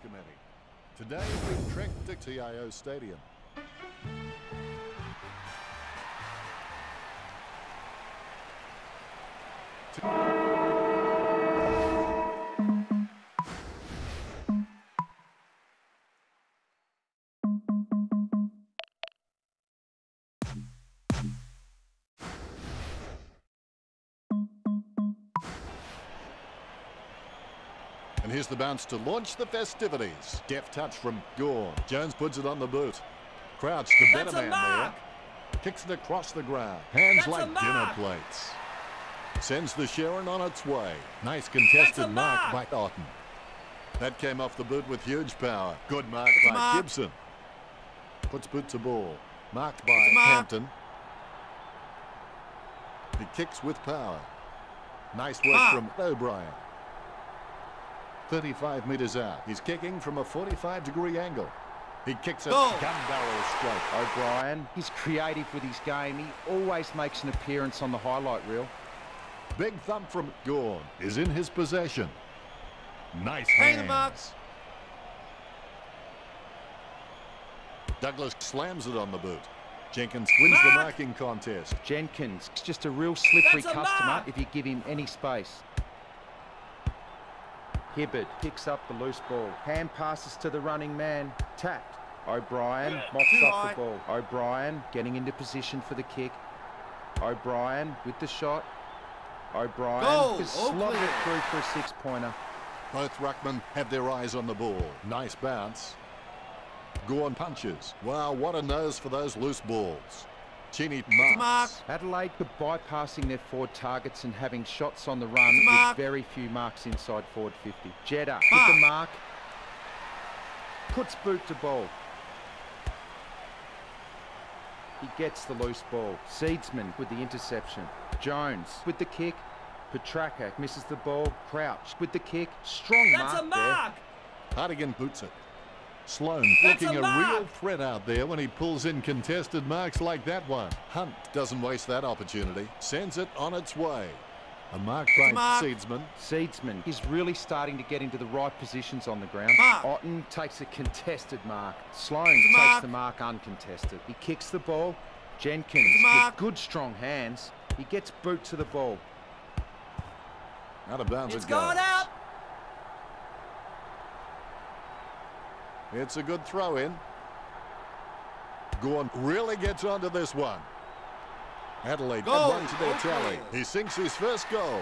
Committee. Today we trek to TIO Stadium. And here's the bounce to launch the festivities. Deft touch from Gorn. Jones puts it on the boot. Crouch, the better man there. Kicks it across the ground. Hands like dinner plates. Sends the Sharon on its way. Nice contested mark by Otten. That came off the boot with huge power. Good mark by Gibson. Puts boot to ball. Marked by Hampton. He kicks with power. Nice work from O'Brien. 35 metres out. He's kicking from a 45-degree angle. He kicks it gun barrel straight. O'Brien, he's creative with his game. He always makes an appearance on the highlight reel. Big thump from Gorn is in his possession. Nice hands. Douglas slams it on the boot. Jenkins wins the marking contest. Jenkins, just a real slippery customer if you give him any space. Hibbard picks up the loose ball. Hand passes to the running man. Tapped. O'Brien mops up the ball. O'Brien getting into position for the kick. O'Brien with the shot. O'Brien has slotted it through for a six-pointer. Both ruckmen have their eyes on the ball. Nice bounce. Gorn punches. Wow, what a nose for those loose balls. Cheney marks. Adelaide could bypassing their forward targets and having shots on the run with very few marks inside forward 50. Jeddah with the mark. Puts boot to ball. He gets the loose ball. Seedsman with the interception. Jones with the kick. Petraka misses the ball. Crouch with the kick. Strong mark there. Hartigan boots it. Sloan looking a real threat out there when he pulls in contested marks like that one. Hunt doesn't waste that opportunity. Sends it on its way. A mark by Seedsman. Seedsman is really starting to get into the right positions on the ground. Otten takes a contested mark. Sloan takes the mark uncontested. He kicks the ball. Jenkins with good strong hands. He gets boot to the ball. Out of bounds it's gone out. It's a good throw in. Gorn really gets onto this one. Adelaide one to their tally. He sinks his first goal.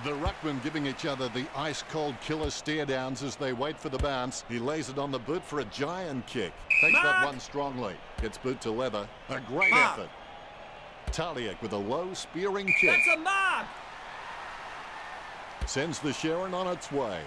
The ruckmen giving each other the ice-cold killer stare-downs as they wait for the bounce. He lays it on the boot for a giant kick. Takes that one strongly. Gets boot to leather. A great effort. Taliak with a low spearing kick. That's a mark. Sends the Sharon on its way.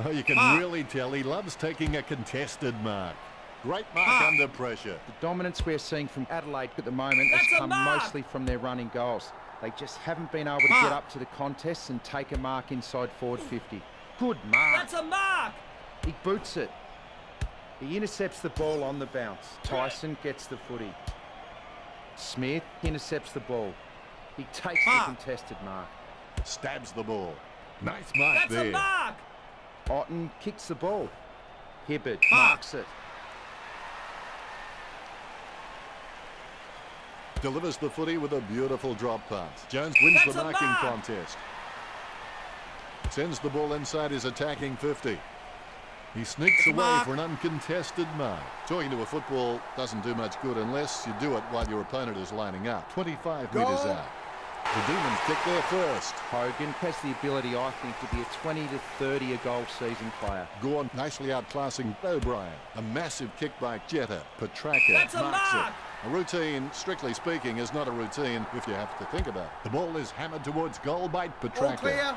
Oh, you can really tell he loves taking a contested mark. Great mark under pressure. The dominance we're seeing from Adelaide at the moment has come mostly from their running goals. They just haven't been able to get up to the contests and take a mark inside forward 50. Good mark. That's a mark. He boots it. He intercepts the ball on the bounce. Tyson gets the footy. Smith intercepts the ball. He takes the contested mark. Stabs the ball. Nice mark there. That's a mark. Otten kicks the ball. Hibbard marks it. Delivers the footy with a beautiful drop pass. Jones wins the marking contest. Sends the ball inside his attacking 50. He sneaks away for an uncontested mark. Talking to a football doesn't do much good unless you do it while your opponent is lining up. 25 metres out. The Demons kick there first. Hogan has the ability, I think, to be a 20 to 30 a goal season player. Gorn nicely outclassing O'Brien. A massive kick by Jeddah. Petraka marks it. A routine, strictly speaking, is not a routine if you have to think about it. The ball is hammered towards goal by Petraka.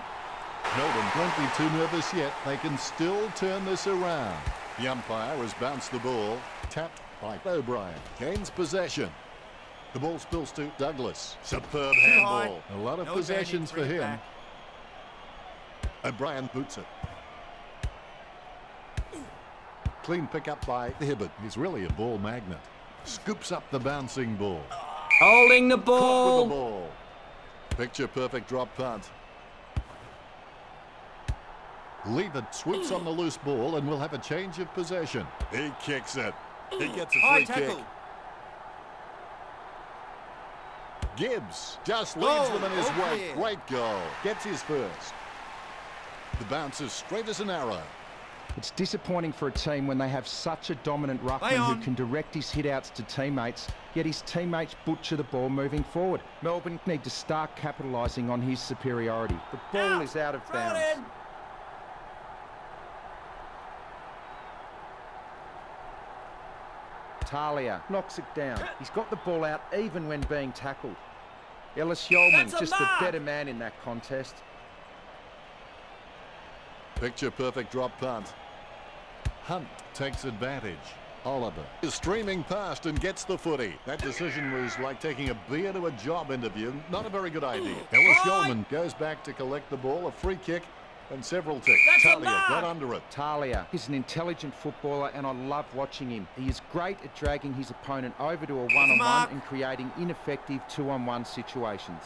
Melbourne won't be too nervous yet. They can still turn this around. The umpire has bounced the ball. Tapped by O'Brien. Gains possession. The ball spills to Douglas. Superb handball. A lot of possessions for him. O'Brien boots it. Clean pickup by Hibbard. He's really a ball magnet. Scoops up the bouncing ball. Holding the ball. Caught with the ball. Picture perfect drop punt. Lever swoops on the loose ball and will have a change of possession. He kicks it. He gets a free kick. Gibbs just leads them in his wake. Great goal. Gets his first. The bounce is straight as an arrow. It's disappointing for a team when they have such a dominant ruckman who can direct his hit-outs to teammates, yet his teammates butcher the ball moving forward. Melbourne need to start capitalising on his superiority. The ball is out of bounds. Talia knocks it down. He's got the ball out even when being tackled. Ellis Yeoman, just the better man in that contest. Picture perfect drop punt. Hunt takes advantage. Oliver is streaming past and gets the footy. That decision was like taking a beer to a job interview. Not a very good idea. Ellis Yeoman goes back to collect the ball. A free kick and several ticks. Talia got under it. Talia is an intelligent footballer and I love watching him. He is great at dragging his opponent over to a one-on-one and creating ineffective two-on-one situations.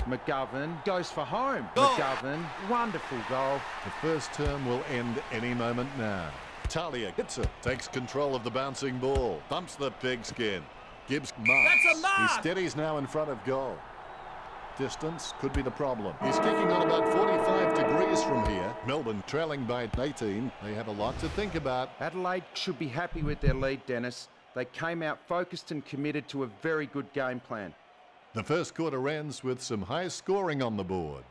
McGovern goes for home. McGovern, wonderful goal. The first term will end any moment now. Talia hits it, takes control of the bouncing ball, bumps the pigskin. Gibbs marks. He steadies now in front of goal. Distance could be the problem. He's kicking on about 45 degrees from here. Melbourne trailing by 18. They have a lot to think about. Adelaide should be happy with their lead, Dennis. They came out focused and committed to a very good game plan. The first quarter ends with some high scoring on the board.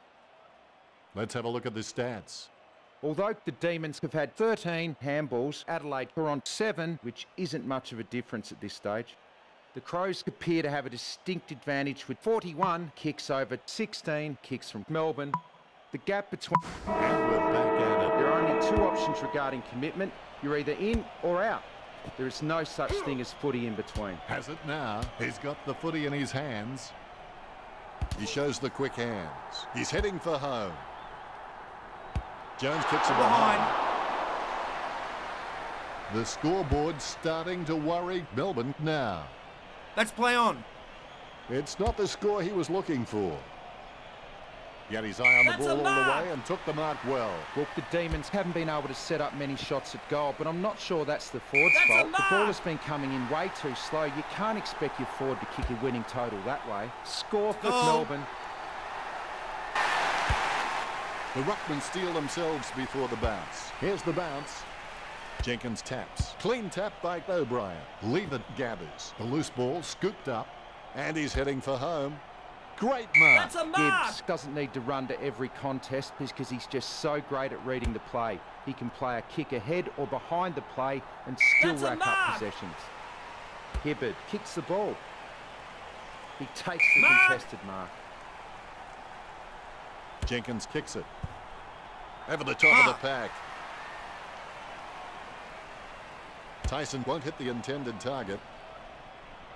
Let's have a look at the stats. Although the Demons have had 13 handballs, Adelaide are on 7, which isn't much of a difference at this stage. The Crows appear to have a distinct advantage with 41 kicks over 16 kicks from Melbourne. The gap between... And we're back at it. There are only 2 options regarding commitment. You're either in or out. There is no such thing as footy in between. Has it now. He's got the footy in his hands. He shows the quick hands. He's heading for home. Jones kicks it behind. The scoreboard's starting to worry Melbourne now. Let's play on. It's not the score he was looking for. He had his eye on the ball all the way and took the mark well. Look, the Demons haven't been able to set up many shots at goal, but I'm not sure that's the forward's fault. The ball has been coming in way too slow. You can't expect your forward to kick a winning total that way. Score for Melbourne. The ruckmen steal themselves before the bounce. Here's the bounce. Jenkins taps. Clean tap by O'Brien. Lever gathers. The loose ball scooped up. And he's heading for home. Great mark. Gibbs doesn't need to run to every contest because he's just so great at reading the play. He can play a kick ahead or behind the play and still rack up possessions. Hibbard kicks the ball. He takes the contested mark. Jenkins kicks it. Over the top of the pack. Tyson won't hit the intended target.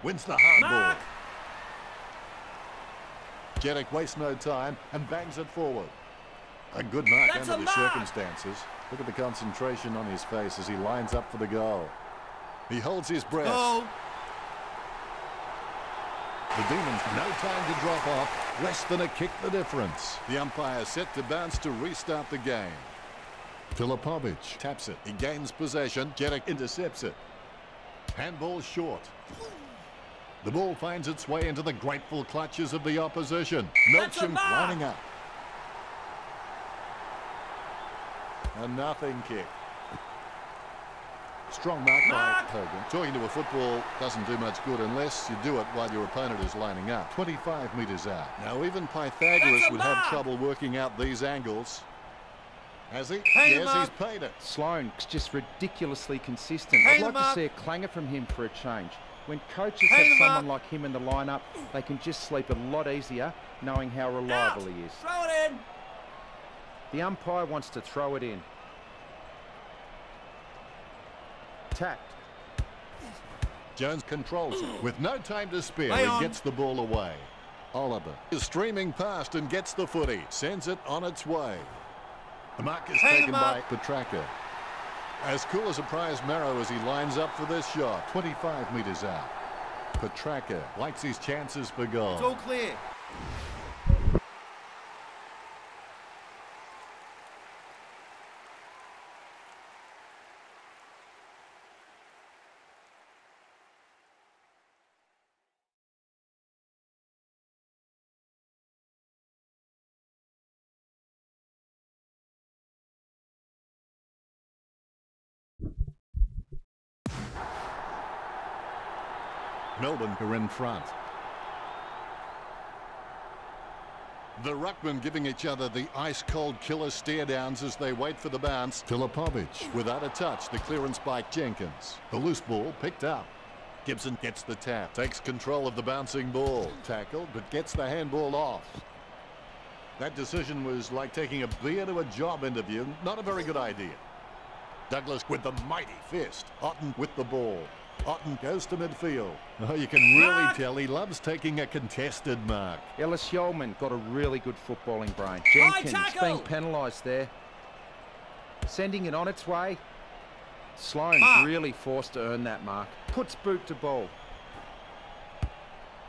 Wins the hard ball. Jeddick wastes no time and bangs it forward. A good mark under the circumstances. Look at the concentration on his face as he lines up for the goal. He holds his breath. The Demons, no time to drop off. Less than a kick the difference. The umpire set to bounce to restart the game. Filipovic taps it. He gains possession. Jeddick intercepts it. Handball short. The ball finds its way into the grateful clutches of the opposition. Melcham lining up. A nothing kick. Strong mark by Hogan. Talking to a football doesn't do much good unless you do it while your opponent is lining up. 25 metres out. Now even Pythagoras would have trouble working out these angles. Has he? Yes, he's paid it. Sloane's just ridiculously consistent. I'd like to see a clanger from him for a change. When coaches have someone like him in the lineup, they can just sleep a lot easier knowing how reliable he is. Throw it in. The umpire wants to throw it in. Tapped. Jones controls it. With no time to spare, he gets the ball away. Oliver is streaming past and gets the footy. Sends it on its way. The mark is taken by Petraka. As cool as a prize marrow as he lines up for this shot. 25 metres out. Petraka likes his chances for goal. It's all clear. Melbourne are in front. The ruckmen giving each other the ice-cold killer stare-downs as they wait for the bounce. Filipovic without a touch, the clearance by Jenkins. The loose ball picked up. Gibson gets the tap, takes control of the bouncing ball. Tackled, but gets the handball off. That decision was like taking a beer to a job interview. Not a very good idea. Douglas with the mighty fist. Otten with the ball. Otten goes to midfield. Oh, you can really tell he loves taking a contested mark. Ellis Yeoman got a really good footballing brain. Jenkins being penalised there. Sending it on its way. Sloane's really forced to earn that mark. Puts boot to ball.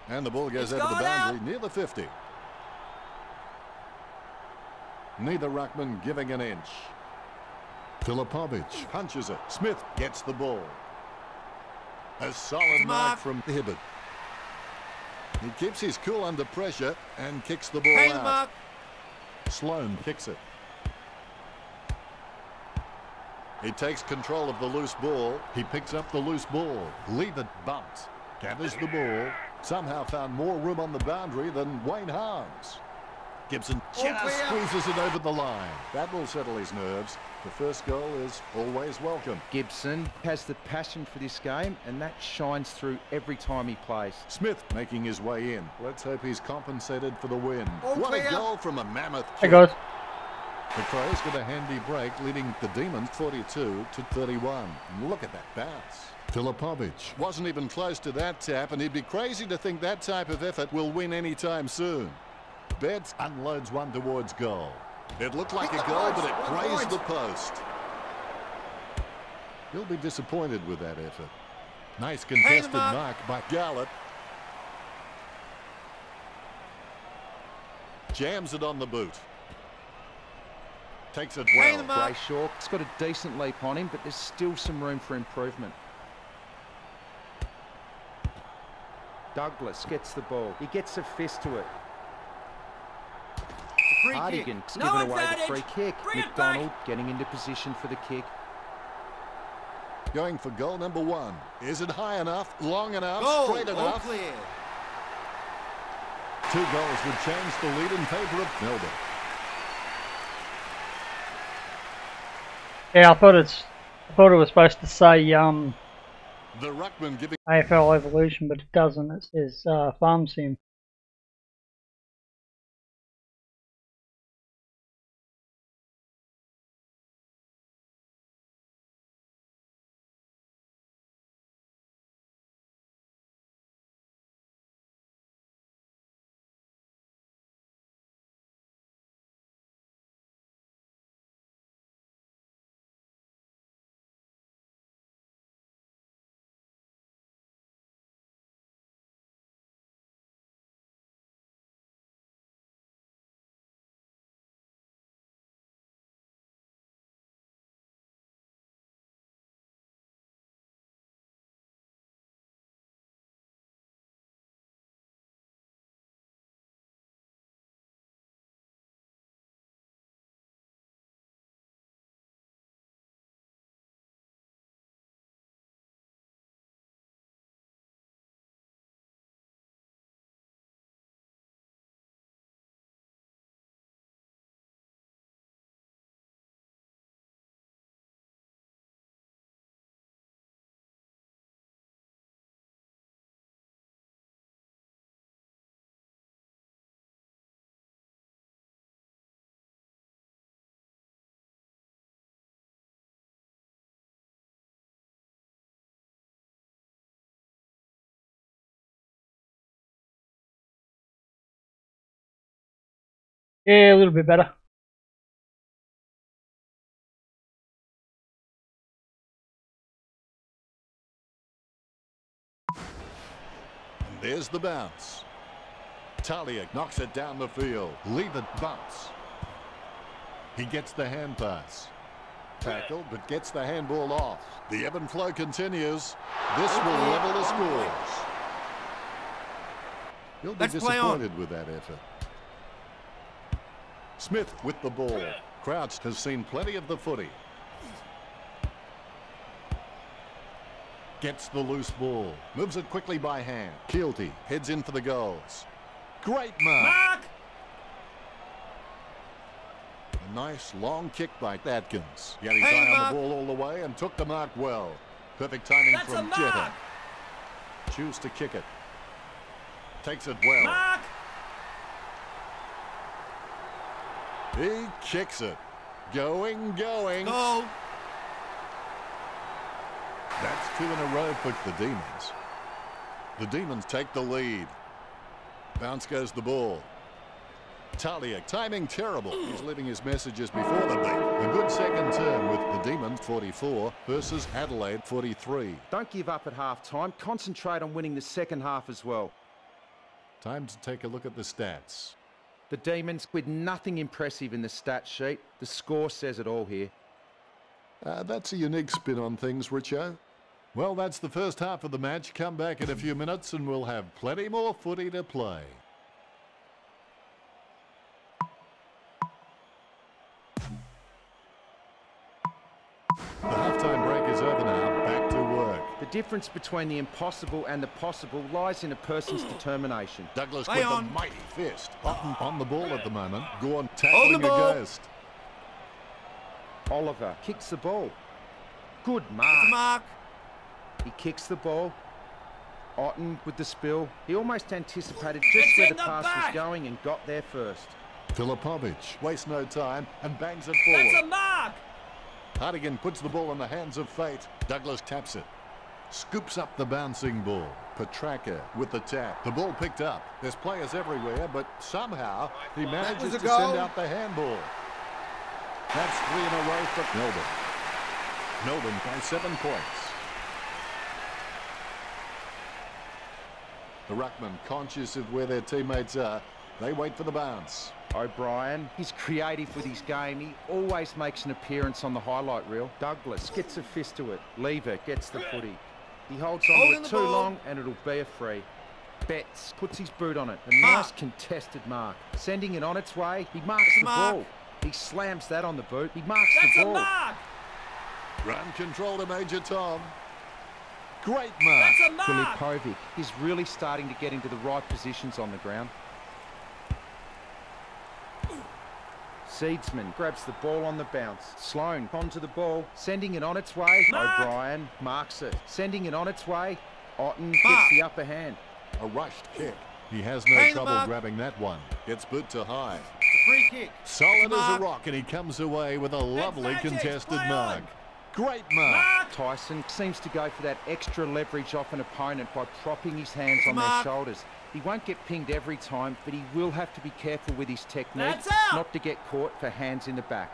And the ball goes over the boundary near the 50. Neither ruckman giving an inch. Filipovic punches it. Smith gets the ball. A solid mark from Hibbert. He keeps his cool under pressure and kicks the ball out. Sloane kicks it. He takes control of the loose ball. He picks up the loose ball. Leave it bumped. Gathers the ball. Somehow found more room on the boundary than Wayne Harms. Gibson just squeezes it over the line. That will settle his nerves. The first goal is always welcome. Gibson has the passion for this game, and that shines through every time he plays. Smith making his way in. Let's hope he's compensated for the win. What a goal from a mammoth kick. Hey guys. The Crows get a handy break, leading the Demons 42 to 31. Look at that bounce. Filipovic wasn't even close to that tap, and he'd be crazy to think that type of effort will win anytime soon. Betts unloads one towards goal. It looked like a goal, but it grazed the post. He'll be disappointed with that effort. Nice contested mark by Gallup. Jams it on the boot. Takes it well. Grayshaw's got a decent leap on him, but there's still some room for improvement. Douglas gets the ball. He gets a fist to it. Hardigan's given away the free kick. McDonald getting into position for the kick. Going for goal number 1. Is it high enough, long enough, straight enough? Clear. 2 goals would change the lead in favour of Melbourne. Yeah, I thought it was supposed to say the ruckman giving AFL Evolution, but it doesn't. It says Farm Sim. Yeah, a little bit better. And there's the bounce. Talia knocks it down the field. Leave it bumps. He gets the hand pass. Tackled, but gets the handball off. The ebb and flow continues. This will level the scores. He'll be disappointed with that effort. Smith with the ball. Crouch has seen plenty of the footy. Gets the loose ball. Moves it quickly by hand. Keelty heads in for the goals. Great mark. Mark! A nice long kick by Atkins. He had his Hey, eye on Mark. the ball all the way and took the mark well. Perfect timing That's from a mark. Jetta. Choose to kick it. Takes it well. Mark! He kicks it. Going. Goal! That's 2 in a row for the Demons. The Demons take the lead. Bounce goes the ball. Talia, timing terrible. He's leaving his messages before the beat. A good second term with the Demons 44 versus Adelaide 43. Don't give up at half-time. Concentrate on winning the second half as well. Time to take a look at the stats. The Demons with nothing impressive in the stat sheet. The score says it all here. That's a unique spin on things, Richo. Well, that's the first half of the match. Come back in a few minutes and we'll have plenty more footy to play. The halftime break is over now. Back to work. The difference between the impossible and the possible lies in a person's determination. Douglas Play with on. the mighty fist. On the ball at the moment. Gorn Hold tackling the a ball. ghost. Oliver kicks the ball. Good That's a mark. mark! He kicks the ball. Otten with the spill. He almost anticipated just It's where in the the pass back. was going and got there first. Filipovic wastes no time and bangs it That's a forward. mark! Hartigan puts the ball in the hands of fate. Douglas taps it. Scoops up the bouncing ball. Petraka with the tap. The ball picked up. There's players everywhere, but somehow he manages was a to goal. send out the handball. That's 3 in a row for Melbourne. Melbourne by 7 points. The ruckman, conscious of where their teammates are, they wait for the bounce. O'Brien, he's creative with his game. He always makes an appearance on the highlight reel. Douglas gets a fist to it. Lever gets the footy. He holds on to Holding it the too ball. long and it'll be a free. Betts puts his boot on it. A Mark. nice contested mark. Sending it on its way. He marks That's a the mark. ball. He slams that on the boot. He marks That's the a ball. mark! Run control to Major Tom. Great mark. That's a mark! Filipovic is really starting to get into the right positions on the ground. Seedsman grabs the ball on the bounce. Sloan onto the ball, sending it on its way. Mark. O'Brien marks it, sending it on its way. Otten Mark. gets the upper hand. A rushed kick. He has no Hang the trouble mark. grabbing that one. Gets boot to high. It's a free kick. Solid as a Mark. rock, and he comes away with a lovely Advantage. contested Play mark. on. Great mark. Mark! Tyson seems to go for that extra leverage off an opponent by propping his hands It's a on their mark. shoulders. He won't get pinged every time, but he will have to be careful with his technique That's out. not to get caught for hands in the back.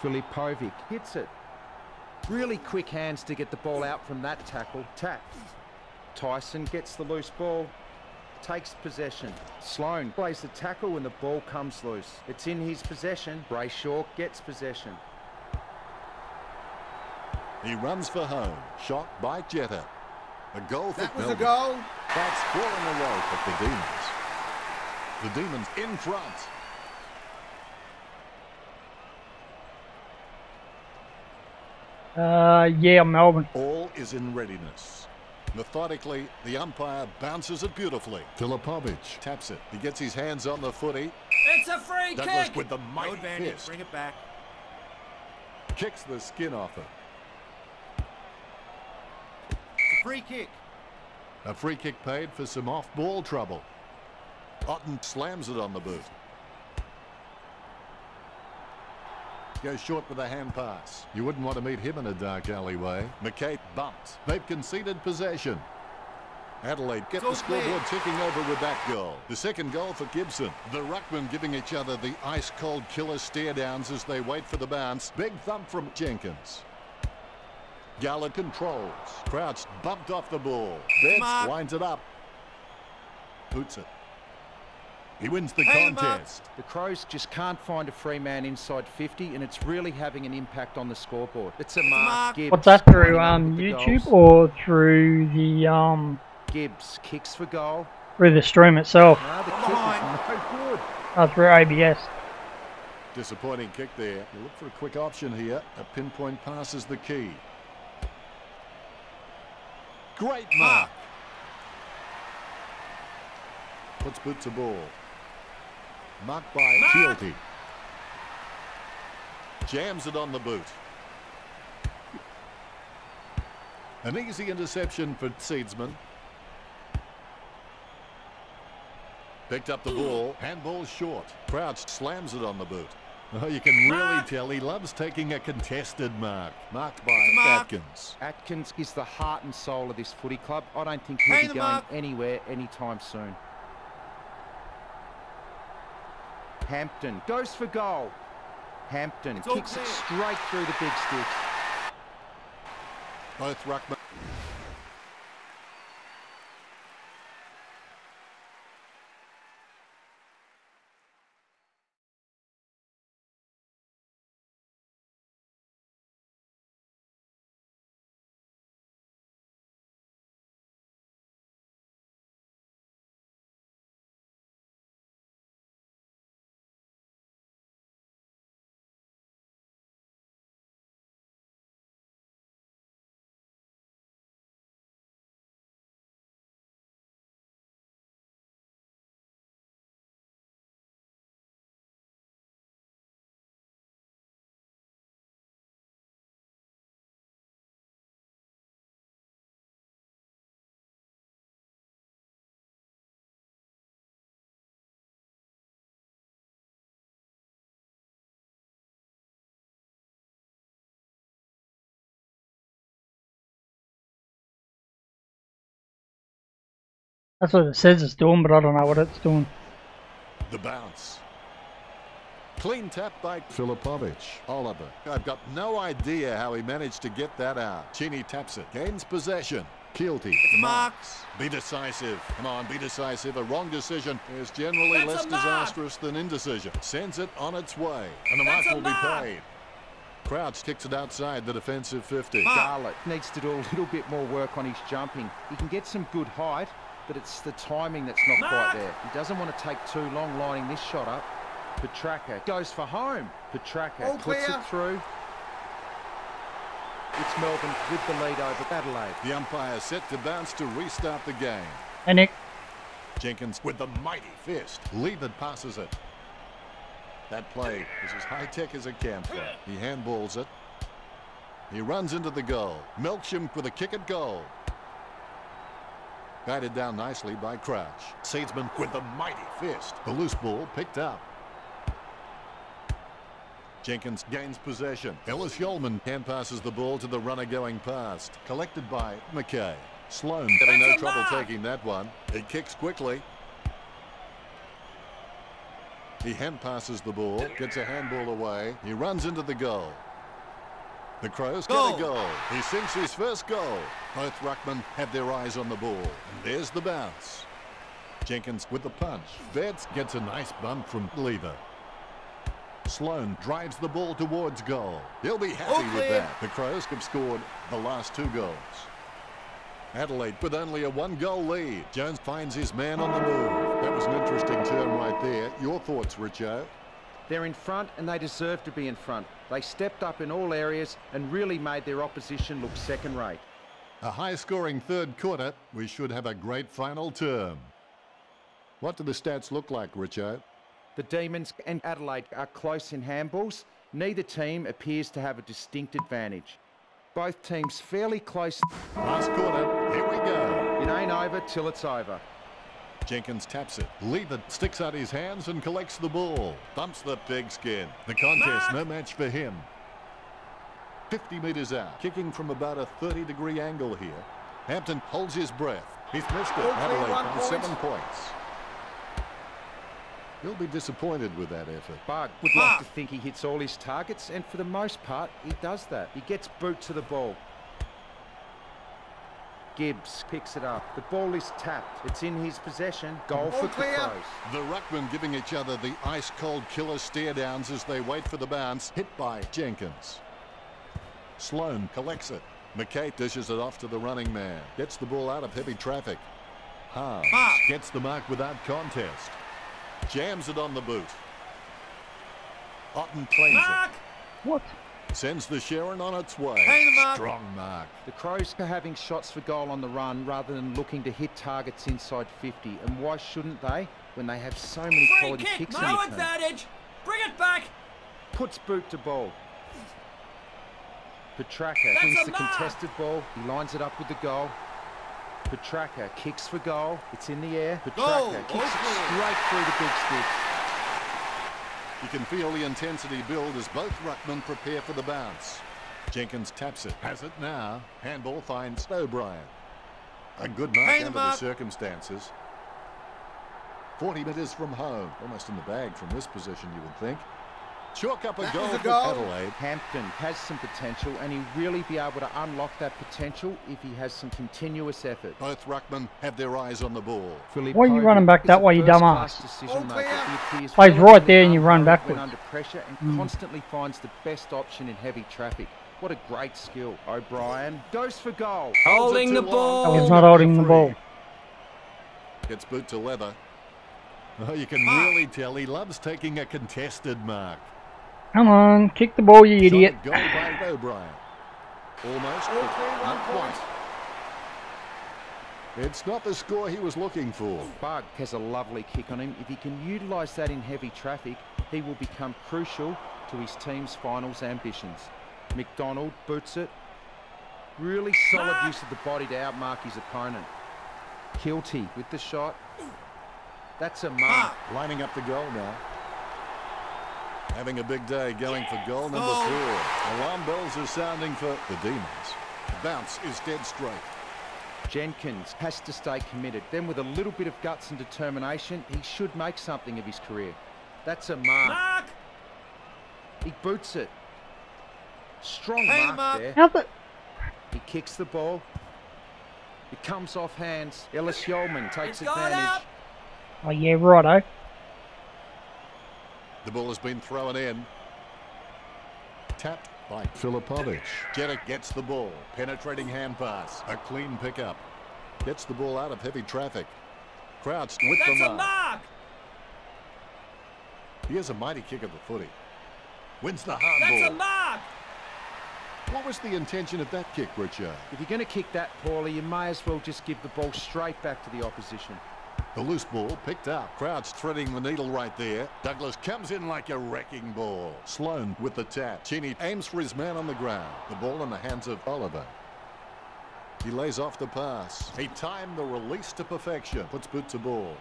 Filipovic hits it. Really quick hands to get the ball out from that tackle. Tap. Tyson gets the loose ball. Takes possession. Sloan plays the tackle and the ball comes loose. It's in his possession. Brayshaw gets possession. He runs for home. Shot by Jetta. A goal for That was a Melbourne. goal. That's 4 in a row for the Demons. The Demons in front. Yeah, Melbourne. All is in readiness. Methodically, the umpire bounces it beautifully. Filipovic taps it. He gets his hands on the footy. It's a free Douglas kick. with the No mighty advantage. fist. Bring it back. Kicks the skin off it. It's a free kick. A free kick paid for some off-ball trouble. Otten slams it on the boot. Goes short with a hand pass. You wouldn't want to meet him in a dark alleyway. McKay bumped. They've conceded possession. Adelaide get the It's all scoreboard ticking over with that goal. The second goal for Gibson. The ruckman giving each other the ice-cold killer stare-downs as they wait for the bounce. Big thump from Jenkins. Gallagher controls. Crouch bumped off the ball. Betts Mark. winds it up. Boots it. He wins the Hang him up. contest. The Crows just can't find a free man inside 50 and it's really having an impact on the scoreboard. It's a mark. mark. Gibbs What's that through winding up with the YouTube goals. or through the Gibbs kicks for goal. through the stream itself? No, the From kick behind. is no good. Through ABS. Disappointing kick there. You look for a quick option here. A pinpoint pass is the key. Great mark. Puts boot to ball. Marked by Keelty. Jams it on the boot. An easy interception for Seedsman. Picked up the ball. Handball short. Crouch slams it on the boot. Oh, you can really tell he loves taking a contested mark. Marked by Atkins. Atkins is the heart and soul of this footy club. I don't think he'll be going anywhere anytime soon. Hampton goes for goal. Hampton kicks it straight through the big sticks. Both ruckmen. That's what it says it's doing, but I don't know what it's doing. The bounce. Clean tap by Filipovic. Oliver. I've got no idea how he managed to get that out. Cheney taps it. Gains possession. Keelty. Marks. Be decisive. Come on, be decisive. A wrong decision is generally less disastrous than indecision. Sends it on its way. And the mark will be paid. Crouch kicks it outside the defensive 50. Garlett needs to do a little bit more work on his jumping. He can get some good height, but it's the timing that's not quite there. He doesn't want to take too long lining this shot up. Petraka goes for home. Petraka puts it through. It's Melbourne with the lead over Adelaide. The umpire set to bounce to restart the game. Hey, Nick. Jenkins with the mighty fist. Leavitt passes it. That play is as high-tech as a camphor. He handballs it. He runs into the goal. Melksham with a kick at goal. Guided down nicely by Crouch. Seedsman with the mighty fist. The loose ball picked up. Jenkins gains possession. Ellis Yolman hand passes the ball to the runner going past. Collected by McKay. Sloan having no trouble taking that one. He kicks quickly. He hand passes the ball. Gets a handball away. He runs into the goal. The Crows get a goal. He sinks his first goal. Both ruckmen have their eyes on the ball. And there's the bounce. Jenkins with the punch. Betts gets a nice bump from Lever. Sloan drives the ball towards goal. He'll be happy with that. The Crows have scored the last 2 goals. Adelaide with only a 1-goal lead. Jones finds his man on the move. That was an interesting turn right there. Your thoughts, Richo? They're in front and they deserve to be in front. They stepped up in all areas and really made their opposition look second-rate. A high-scoring third quarter. We should have a great final term. What do the stats look like, Richo? The Demons and Adelaide are close in handballs. Neither team appears to have a distinct advantage. Both teams fairly close. Last quarter, here we go. It ain't over till it's over. Jenkins taps it. Leavitt sticks out his hands and collects the ball. Thumps the pigskin. The contest, no match for him. 50 metres out. Kicking from about a 30-degree angle here. Hampton holds his breath. He's missed it. Adelaide on 7 points. He'll be disappointed with that effort. Bug would like to think he hits all his targets, and for the most part, he does that. He gets boot to the ball. Gibbs picks it up. The ball is tapped. It's in his possession. Goal for the Crows. The ruckmen giving each other the ice-cold killer stare-downs as they wait for the bounce. Hit by Jenkins. Sloan collects it. McKay dishes it off to the running man. Gets the ball out of heavy traffic. Harms gets the mark without contest. Jams it on the boot. Otten claims Mark! What? it. Sends the Sharon on its way. Hey, the mark. Strong mark. The Crows are having shots for goal on the run rather than looking to hit targets inside 50. And why shouldn't they when they have so many Free quality kick, kicks in no their team? advantage. Bring it back. Puts boot to ball. Petraka That's wins a the mark. contested ball. He lines it up with the goal. Petraka kicks for goal. It's in the air. Goal. Petraka kicks it Goal. straight through the big stick. You can feel the intensity build as both ruckmen prepare for the bounce. Jenkins taps it. Has it now. Handball finds O'Brien. A good mark Hey, the under the mark. circumstances. 40 metres from home. Almost in the bag from this position, you would think. Chalk up a That goal was a for goal. Adelaide. Hampton has some potential, and he'll really be able to unlock that potential if he has some continuous effort. Both ruckmen have their eyes on the ball. Why are you running back that way, you dumbass? Decision All maker. clear. He appears Oh, he's well right there and you run unhurried backwards. when under pressure and constantly finds the best option in heavy traffic. What a great skill. O'Brien goes for goal. Holding the Holds it too ball. long. He's not holding the ball. Gets boot to leather. Oh, you can Mark. really tell he loves taking a contested mark. Come on, kick the ball, you idiot. Shot at goal by O'Brien. Almost, All but clear, 1 not point. quite. It's not the score he was looking for. Bug has a lovely kick on him. If he can utilise that in heavy traffic, he will become crucial to his team's finals ambitions. McDonald boots it. Really solid Mark. use of the body to outmark his opponent. Kilty with the shot. That's a mark. Lining up the goal now. Having a big day going for goal number Goal. 4. Alarm bells are sounding for the Demons. The bounce is dead straight. Jenkins has to stay committed. Then with a little bit of guts and determination, he should make something of his career. That's a mark. Mark! He boots it. Strong Hey, mark Mark. there. How the... He kicks the ball. It comes off hands. Ellis Yeoman takes It's gone advantage. out. Oh, yeah, righto. The ball has been thrown in. Tapped by Filipovic. Jetta gets the ball. Penetrating hand pass. A clean pickup. Gets the ball out of heavy traffic. Crouched with That's the a mark. mark. He has a mighty kick of the footy. Wins the That's a hardball. mark. What was the intention of that kick, Richard? If you're going to kick that poorly, you may as well just give the ball straight back to the opposition. The loose ball picked up. Crouch threading the needle right there. Douglas comes in like a wrecking ball. Sloan with the tap. Cheney aims for his man on the ground. The ball in the hands of Oliver. He lays off the pass. He timed the release to perfection. Puts boot to ball.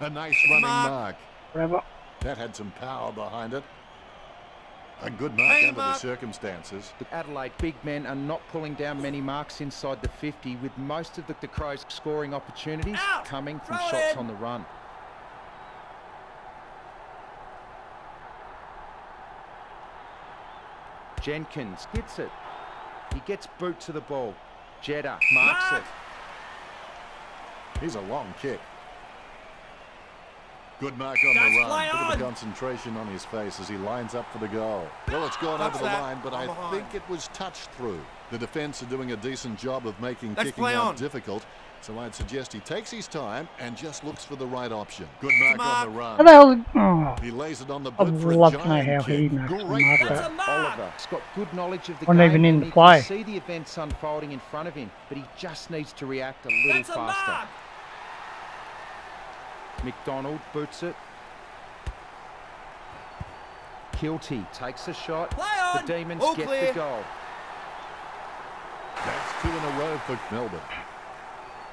A nice running mark. Whatever. That had some power behind it. A good mark Hey, under the Mark. circumstances. The Adelaide big men are not pulling down many marks inside the 50, with most of the Crows' scoring opportunities Out. coming from Throw it shots in. on the run. Jenkins hits it. He gets boot to the ball. Jetta marks Mark. it. He's a long kick. Good mark on That's the run. play Bit of on. a concentration on his face as he lines up for the goal. Well, it's gone Touch over the that. line, but I'm I behind. think it was touched through. The defence are doing a decent job of making Let's kicking play out on. difficult, so I'd suggest he takes his time and just looks for the right option. Good mark on the How run. the hell... Oh, He lays it on the I'd boot for a love to know giant how he kick. makes the Great mark play. That's a mark. Oliver. He's got good knowledge of the Wasn't game. even in and the he play. can see the events unfolding in front of him, but he just needs to react a little That's a faster. mark. McDonald boots it. Kilty takes a shot. Play The on. Demons All get clear. the goal. That's 2 in a row for Melbourne.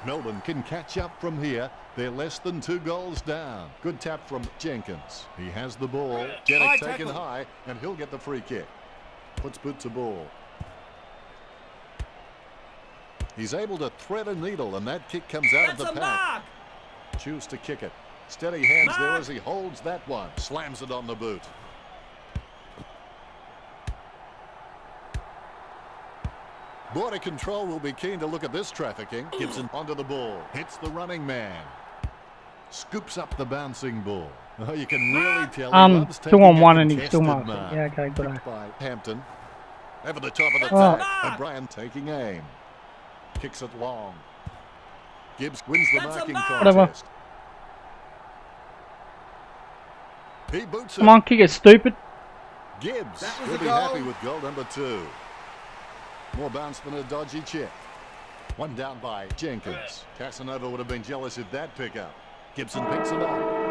Melbourne can catch up from here. They're less than 2 goals down. Good tap from Jenkins. He has the ball. High Jeddick taken tackle. high, and he'll get the free kick. Puts boot to ball. He's able to thread a needle, and that kick comes out That's of a the pack. mark. Choose to kick it. Steady hands there Mark. as he holds that one. Slams it on the boot. Border Control will be keen to look at this trafficking. Gibson onto the ball. Hits the running man. Scoops up the bouncing ball. Oh, you can really tell he loves 2 taking on a 1 and he still contested marks it. mark. Yeah, okay, good. Picked by Hampton. Over the top of the Oh. tag. O'Brien taking aim. Kicks it long. Gibbs wins the That's a marking mark. Whatever. contest. He boots it. Come on, kick it, stupid. Gibbs That was will a be goal. happy with goal number 2. More bounce than a dodgy check. One down by Jenkins. Casanova would have been jealous of that pickup. Gibson picks it up.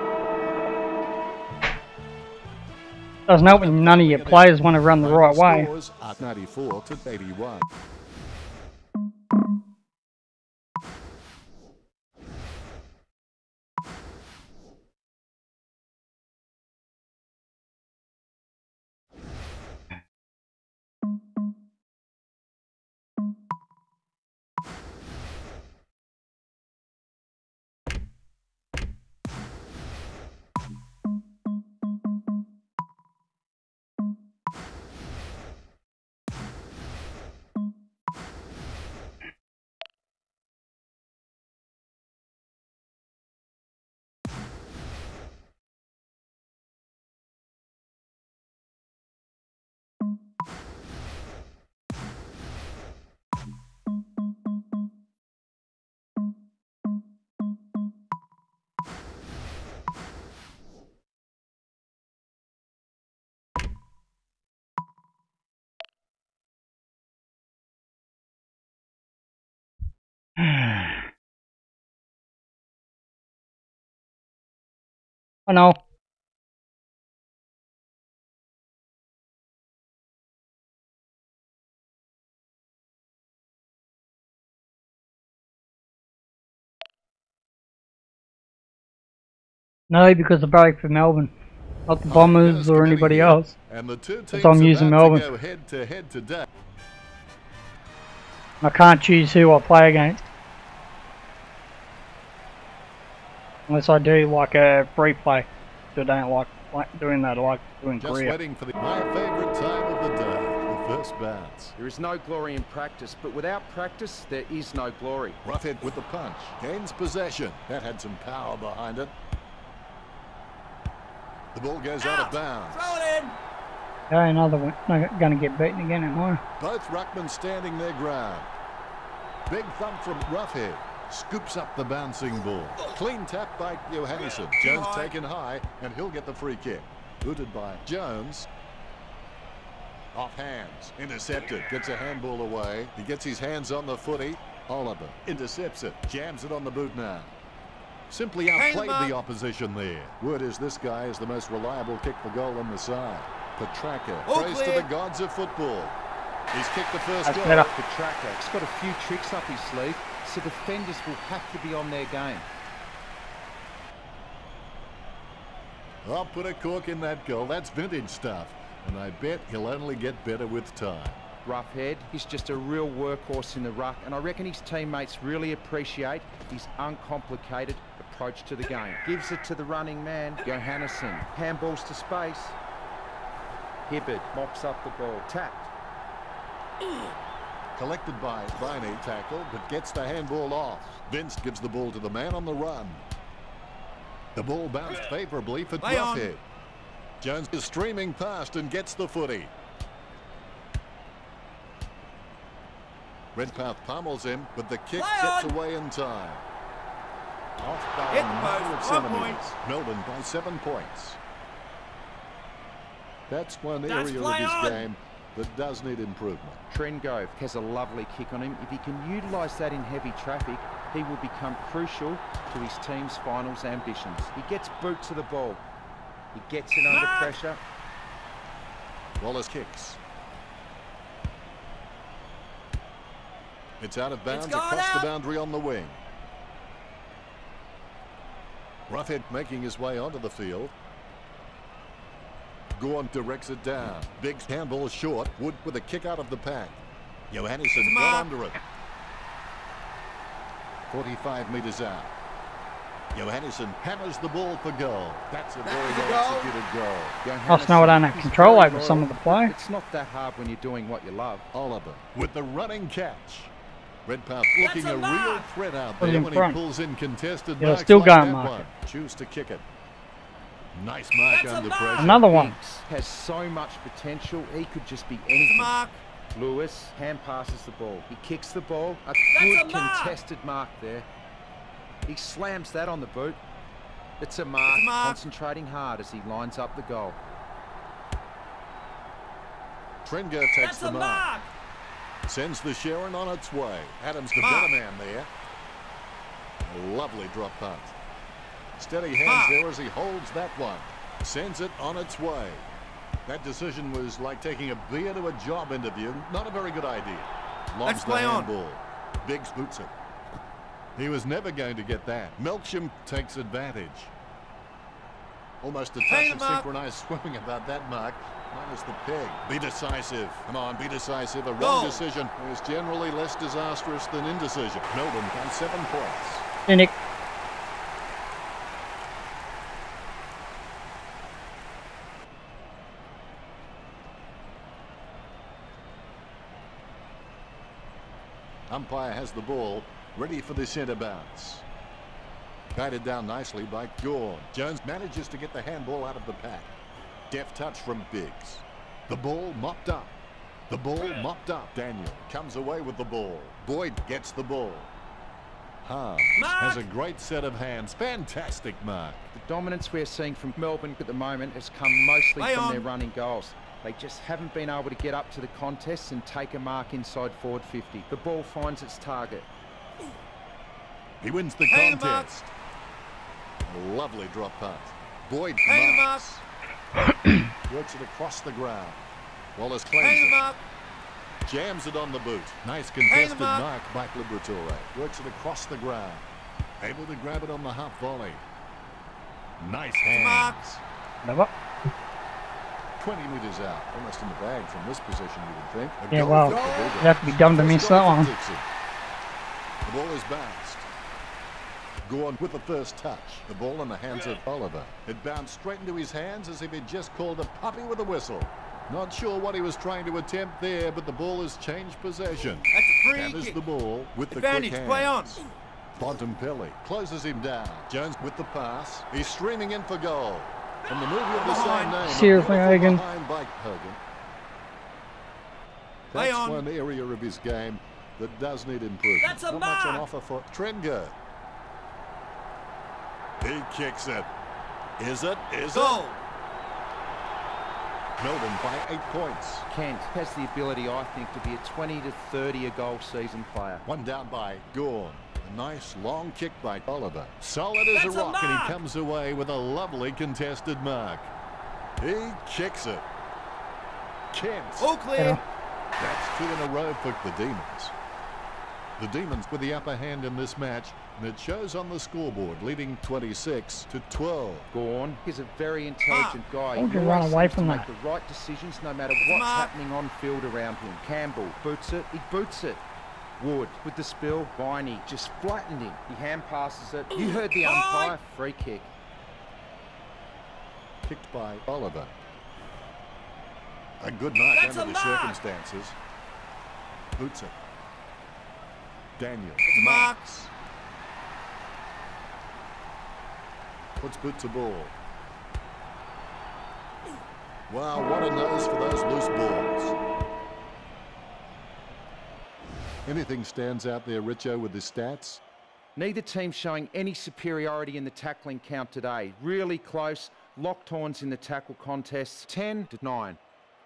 Doesn't help when none of your players want to run the right way. Scores at 94 to 81. I know. No, because I barrack for Melbourne, not the Bombers or anybody else. And the two teams So I'm using Melbourne. to go head to head today. I can't choose who I play against. Unless I do like a free play. I don't like doing that. I like doing Just career. waiting for my favourite time of the day, the first bounce. There is no glory in practice, but without practice, there is no glory. Roughhead with the punch. Gains possession. That had some power behind it. The ball goes out of bounds. Throw it in. Okay, another one. Not going to get beaten again, am I? Both ruckmen standing their ground. Big thump from Roughhead. Scoops up the bouncing ball. Clean tap by Johannesson. Jones taken high, and he'll get the free kick. Booted by Jones. Off hands. Intercepted. Gets a handball away. He gets his hands on the footy. Oliver intercepts it. Jams it on the boot now. Simply outplayed the opposition there. Word is this guy is the most reliable kick for goal on the side. Petraka prays to the gods of football. He's kicked the first That's goal. better. Petraka, he's got a few tricks up his sleeve, so defenders will have to be on their game. I'll put a cork in that goal. That's vintage stuff. And I bet he'll only get better with time. Roughhead, he's just a real workhorse in the ruck, and I reckon his teammates really appreciate his uncomplicated approach to the game. Gives it to the running man, Johannesson. Handballs to space. Hibbard mops up the ball. Tapped. Collected by Viney, tackle, but gets the handball off. Vince gives the ball to the man on the run. The ball bounced favourably for Roughhead. Jones is streaming past and gets the footy. Redpath pummels him, but the kick gets away in time. Off by a number of centimetres. Melbourne by 7 points. That's one area of his game that does need improvement. Trengove has a lovely kick on him. If he can utilise that in heavy traffic, he will become crucial to his team's finals ambitions. He gets boot to the ball. He gets it under pressure. Wallace kicks. It's out of bounds across the boundary on the wing. Roughhead making his way onto the field. Gorn directs it down. Big handball short. Wood with a kick out of the pack. Johannesson got under it. 45 metres out. Johannesson hammers the ball for goal. That's a very well executed goal. That's not what I have control over some of the play. It's not that hard when you're doing what you love. Oliver with the running catch. Redpath looking a real threat out there when front. he pulls in contested Yeah, marks still like got that mark one. it. Choose to kick it. Nice mark under pressure. Another one. Binks has so much potential. He could just be anything. Mark. Lewis hand passes the ball. He kicks the ball. A That's good a mark. contested mark there. He slams that on the boot. It's a mark. Concentrating hard as he lines up the goal. Trenger takes the mark. Sends the Sharon on its way. Adams the better man there. A lovely drop punt. Steady hands there as he holds that one. Sends it on its way. That decision was like taking a beer to a job interview. Not a very good idea. Lobs the handball. Biggs boots it. He was never going to get that. Melksham takes advantage. Almost a touch of synchronized swimming about that mark. Minus the peg. Be decisive. Come on, be decisive. A wrong decision is generally less disastrous than indecision. Melbourne by 7 points. Hey, Nick. Umpire has the ball, ready for the centre bounce. Guided down nicely by Gorn. Jones manages to get the handball out of the pack. Deft touch from Biggs. The ball mopped up. The ball mopped up. Daniel comes away with the ball. Boyd gets the ball. Harms has a great set of hands. Fantastic mark. The dominance we're seeing from Melbourne at the moment has come mostly from their running goals. They just haven't been able to get up to the contest and take a mark inside forward 50. The ball finds its target. He wins the contest. A lovely drop punt. Boyd marks. Works it across the ground. Wallace claims it. Jams it on the boot. Nice contested mark by Liberatore. Works it across the ground. Able to grab it on the half volley. Nice hands. Never. 20 metres out. Almost in the bag from this position, you would think. Yeah, well, you have to be dumb to miss that one. The ball is bounced. Gorn with the first touch. The ball in the hands of Oliver. It bounced straight into his hands as if he'd just called a puppy with a whistle. Not sure what he was trying to attempt there, but the ball has changed possession. That's a free Gathers kick. the ball with Advantage, the quick play on. hands. Bontempelli closes him down. Jones with the pass. He's streaming in for goal. From the movie of the same name. Seriously, Hogan. That's one area of his game that does need improvement. That's a Not mark. much on offer for Trenger. He kicks it. Is it? Is it? Melbourne by 8 points. Kent has the ability, I think, to be a 20 to 30 a goal season player. One down by Gorn. A nice long kick by Oliver. Solid as a rock, and he comes away with a lovely contested mark. He kicks it. Kent. All clear. That's 2 in a row for the Demons. The Demons with the upper hand in this match, and it shows on the scoreboard, leading 26 to 12. Gorn is a very intelligent guy. Don't He you run always away seems from to that. make the right decisions no matter what's happening on field around him. Campbell boots it. He boots it. Wood with the spill. Viney just flattened him. He hand passes it. You heard the umpire. Free kick. Kicked by Oliver. A good mark under the circumstances. Boots it. Daniel marks. Puts boot to ball. Wow, what a nose for those loose balls. Anything stands out there, Richo, with the stats? Neither team showing any superiority in the tackling count today. Really close. Locked horns in the tackle contests. 10 to 9.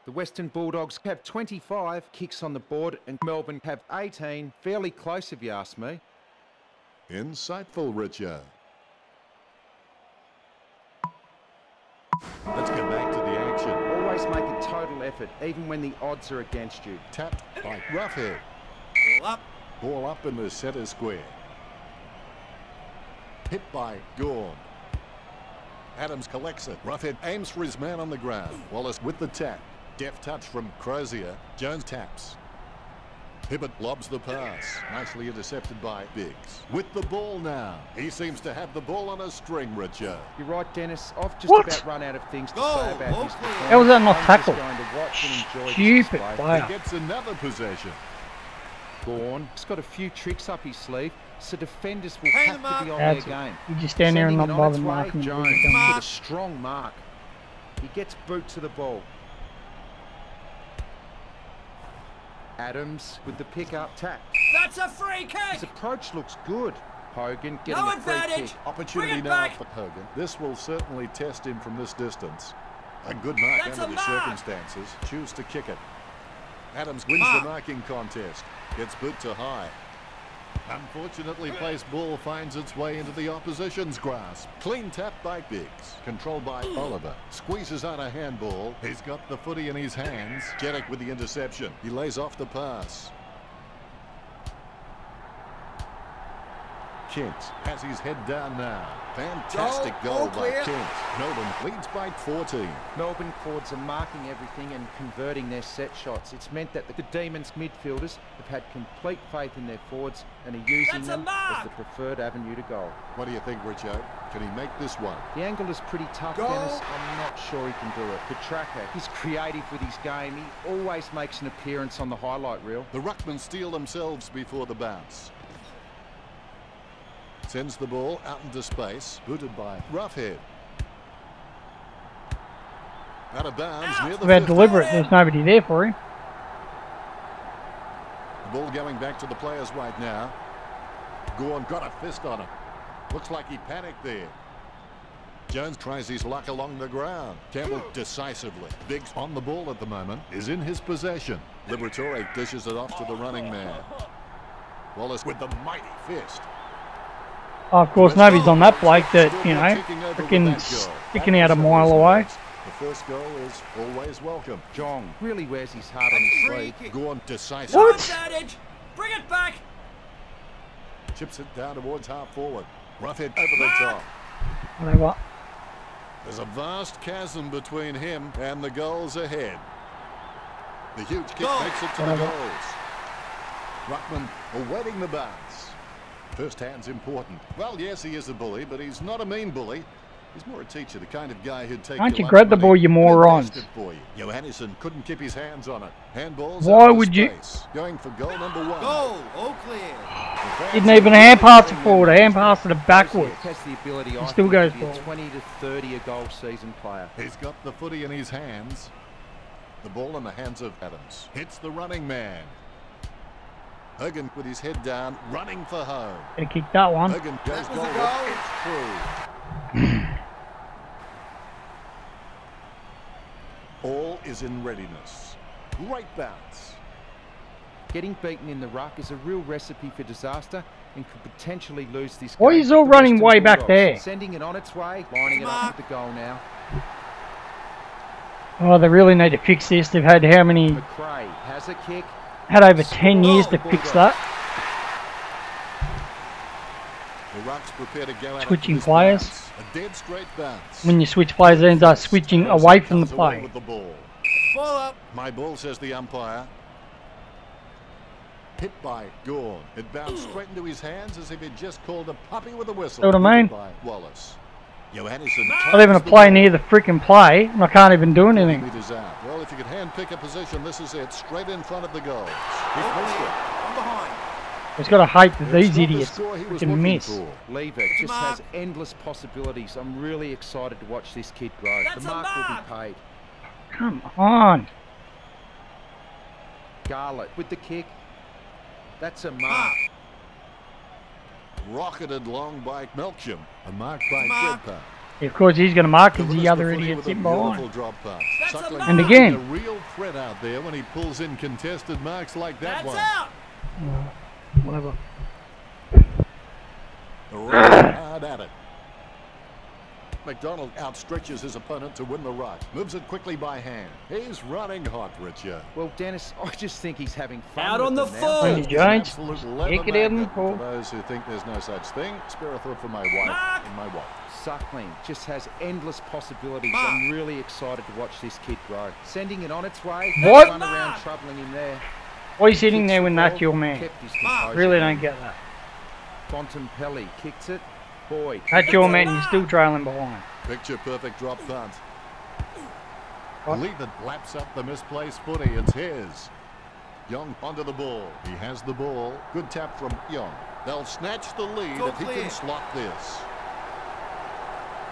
The Western Bulldogs have 25 kicks on the board and Melbourne have 18. Fairly close if you ask me. Insightful, Richo. Let's get back to the action. Always make a total effort, even when the odds are against you. Tapped by Roughhead. Ball up in the centre square. Hit by Gorn. Adams collects it. Roughhead aims for his man on the ground. Wallace with the tap. Deft touch from Crozier. Jones taps. Hibbert lobs the pass. Nicely intercepted by Biggs. With the ball now. He seems to have the ball on a string, Richo. You're right, Dennis. I've just about run out of things to say about his performance. How was that not I'm tackle? just going to watch and enjoy Stupid this display. player. He gets another possession. Gorn. He's got a few tricks up his sleeve, so defenders will have to be on their game. You just stand there and not Sending it on bother its way, marking. Jones with a strong mark. He gets boot to the ball. Adams with the pick-up tap. That's a free kick. His approach looks good. Hogan getting No a free advantage. kick. Opportunity Bring it now back. for Hogan. This will certainly test him from this distance. A good mark That's under a the mark. circumstances. Choose to kick it. Adams wins the marking contest. Gets boot to high. Unfortunately placed ball finds its way into the opposition's grasp. Clean tap by Biggs. Controlled by Oliver. Squeezes out a handball. He's got the footy in his hands. Jeddick with the interception. He lays off the pass. Kent has his head down now. Fantastic goal by Kent. Melbourne leads by 14. Melbourne forwards are marking everything and converting their set shots. It's meant that the Demons midfielders have had complete faith in their forwards and are using them as the preferred avenue to goal. What do you think, Richo? Can he make this one? The angle is pretty tough, Dennis. I'm not sure he can do it. Petraka, he's creative with his game. He always makes an appearance on the highlight reel. The Ruckmen steel themselves before the bounce. Sends the ball out into space. Booted by Roughhead. Out of bounds near the About deliberate. There's nobody there for him. The ball going back to the players right now. Gorn got a fist on him. Looks like he panicked there. Jones tries his luck along the ground. Campbell decisively. Biggs on the ball at the moment. Is in his possession. Liberatore dishes it off to the running man. Wallace with the mighty fist. Oh, of course, nobody's on that Blake that, you know, freaking sticking out a mile away. The first goal is always welcome. Jong really wears his heart on his sleeve. Gorn decisive. What? Bring it back. Chips it down towards half forward. Roughhead over the top. Whatever. There's a vast chasm between him and the goals ahead. The huge kick makes it to the goals. Ruckman awaiting the bounce. First hand's important. Well, yes, he is a bully, but he's not a mean bully. He's more a teacher, the kind of guy who'd take. Can't you grab the ball, you morons? For you. Johannesson couldn't keep his hands on it. Handballs. Why would you? Going for goal number 1. Goal, all clear. Didn't even hand pass it forward. A hand pass it backwards. Has the ability, He still goes to be a forward. 20 to 30 a goal season player. He's got the footy in his hands. The ball in the hands of Adams. Hits the running man. Hogan with his head down, running for home. Gonna kick that one. Hogan goes goal. It's through. All is in readiness. Great bounce. Getting beaten in the ruck is a real recipe for disaster and could potentially lose this game. Why is all The running Western way back Bulldogs there? Sending it on its way, lining it up with the goal now. Oh, they really need to fix this. They've had how many? McRae has a kick. Had over 10 years to fix that. The Rucks prepare to go out Switching players. Bounce. A dead straight bounce. When you switch players, it ends up switching away from the play. With the ball. Ball up. My ball, says the umpire. Hit by Gorn. It bounced straight into his hands as if he'd just called a puppy with a whistle. See what I mean? By Wallace. Johannesson. Not even a play near the freaking play, and I can't even do anything. Meters out. Well, if you could hand pick a position, this is it. Straight in front of the goal. He's All missed clear. it. I'm behind. He's got to hate that It's these not the idiots score he was freaking looking miss. for. Lever just has endless possibilities. I'm really excited to watch this kid grow. That's The a mark will mark. be paid. Come on. Garlett with the kick. That's a mark. Rocketed long by Melksham. A mark by Mark. Threadpath. Of course, he's going to mark because Delivers the other footy idiot's with a sitting beautiful behind. drop pass. That's a Suckling mark. And again. a real threat out there when he pulls in contested marks like that That's one. out. Whatever. Right hard at it. McDonald outstretches his opponent to win the ruck. Moves it quickly by hand. He's running hot, Richard. Well, Dennis, I just think he's having fun. Out with on the them now. full. Tony He's an Jones, absolute leather kick it in. magnet. Paul. For those who think there's no such thing, spare a thought for my wife Mark. and my wife. Suckling just has endless possibilities. Mark. I'm really excited to watch this kid grow. Sending it on its way. What? Run around troubling him there. Why are you sitting Kicks there the when that's ball, your man? kept his Mark. composure. Really don't get that. Bontempelli kicks it. Boyd. That's your man, you're still trailing behind. Picture perfect drop punt. What? Lever laps up the misplaced footy. It's his. Young onto the ball. He has the ball. Good tap from Young. They'll snatch the lead Go if he clear. can slot this.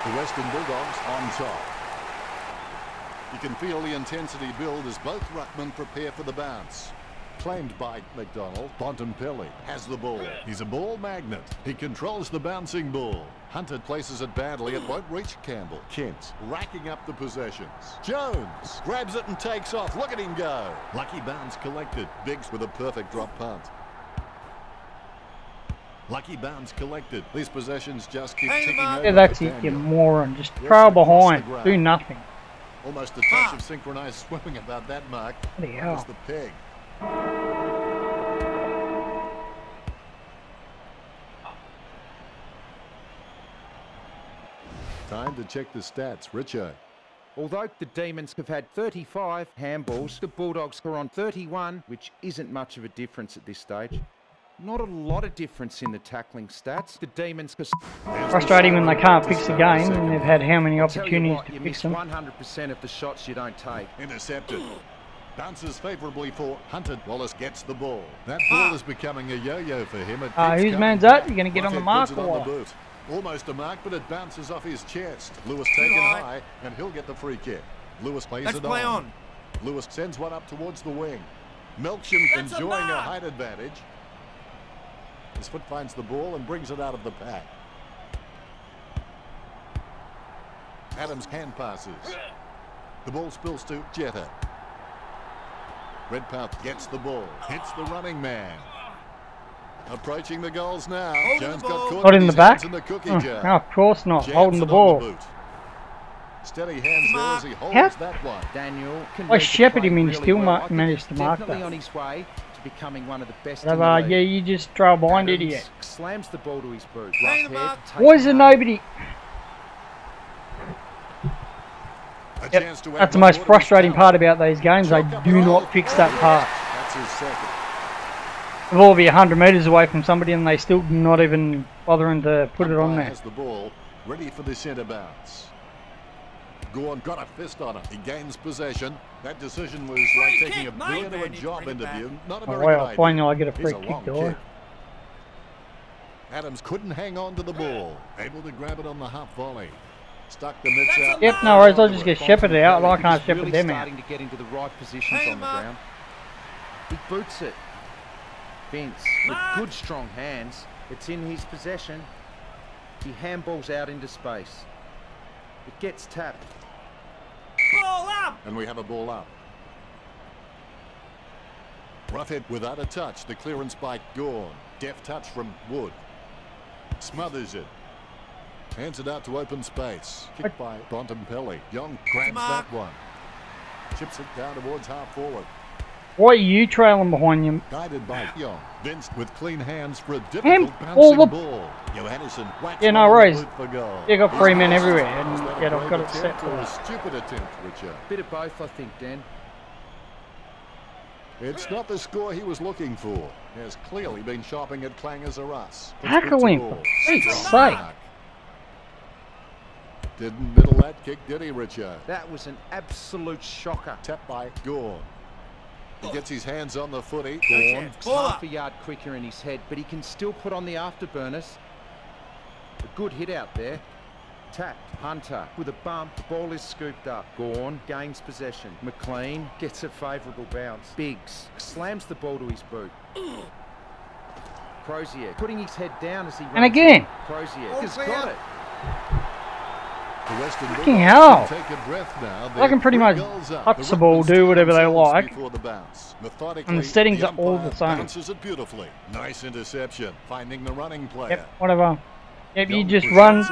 The Western Bulldogs on top. You can feel the intensity build as both ruckmen prepare for the bounce. Claimed by McDonald. Bontempelli has the ball. He's a ball magnet. He controls the bouncing ball. Hunter places it badly. It won't reach Campbell. Kent racking up the possessions. Jones grabs it and takes off. Look at him go. Lucky bounce collected. Biggs with a perfect drop punt. Lucky bounce collected. These possessions just keep ticking over. Yeah, that's it, you moron. Just trail behind. Do nothing. Almost a touch of synchronized swimming about that mark. Bloody hell. That was the peg. Time to check the stats. Richo. Although the Demons have had 35 handballs, the Bulldogs are on 31, which isn't much of a difference at this stage. Not a lot of difference in the tackling stats. The Demons... Frustrating when they can't fix the game and they've had how many opportunities to fix them. 100% of the shots you don't take. Intercepted. Bounces favourably for Hunter. Wallace gets the ball. That ball is becoming a yo-yo for him. Whose man's that? You're going to get on the mark or what? Almost a mark, but it bounces off his chest. Lewis taken high, and he'll get the free kick. Lewis plays it on. Lewis sends one up towards the wing. Melksham enjoying a height advantage. His foot finds the ball and brings it out of the pack. Adams hand passes. The ball spills to Jetta. Redpath gets the ball. Hits the running man. Approaching the goals now. Jones got caught. Not in the back? In the cookie jar. No, of course not. Jansen Holding the ball. Steady hands there as he holds that one. Daniel can I shepherded him and he still well. managed to mark Definitely that. on his way to becoming one of the best So, in the league. yeah, you just trail behind, Adams idiot. slams the ball to his boot. Hang him up. Why is there nobody? Yep, that's the most frustrating part about these games. They do not fix that part. That's his second. We'll all be 100 metres away from somebody and they still not even bothering to put it on there. Has the ball ready for the centre bounce. Gorn got a fist on it. He gains possession. That decision was like taking a brilliant of a job interview. Not a very good idea. Finally I get a free Here's a kick, long do I? kick. Adams couldn't hang on to the ball. Able to grab it on the half volley. Stuck the mitts out. Yep, no worries. I'll just get shepherded out. I can't shepherd them out. Starting to get into the right positions on the ground. He boots it. Vince with good strong hands. It's in his possession. He handballs out into space. It gets tapped. Ball up! And we have a ball up. Roughhead without a touch. The clearance by Gorn. Deft touch from Wood. Smothers it. Hands it out to open space. Kicked by Bontempelli. Young grabs that one. Chips it down towards half forward. Why are you trailing behind him? Guided by Young. Vince with clean hands for a difficult bouncing ball. Johannesson whacks Yeah, no worries. for goal. You got 3 men everywhere and yeah, I've got it set for a that. stupid attempt, Richard. Bit of both, I think, Dan. It's not the score he was looking for. He has clearly been shopping at Clangers or us. Tackle him, for Pete's sake. Didn't middle that kick, did he, Richard? That was an absolute shocker. Tapped by Gorn. He gets his hands on the footy. Gorn, half a yard quicker in his head, but he can still put on the afterburners. A good hit out there. Tapped. Hunter with a bump. The ball is scooped up. Gorn gains possession. McLean gets a favourable bounce. Biggs slams the ball to his boot. Crozier putting his head down as he runs. And again. Crozier has got it. Fucking hell. Take a breath now. I can pretty much touch the ball, do whatever they like. And the settings are all the same. Bounces it beautifully. Nice interception. Finding the running player. Yep, whatever. Yep, you just run.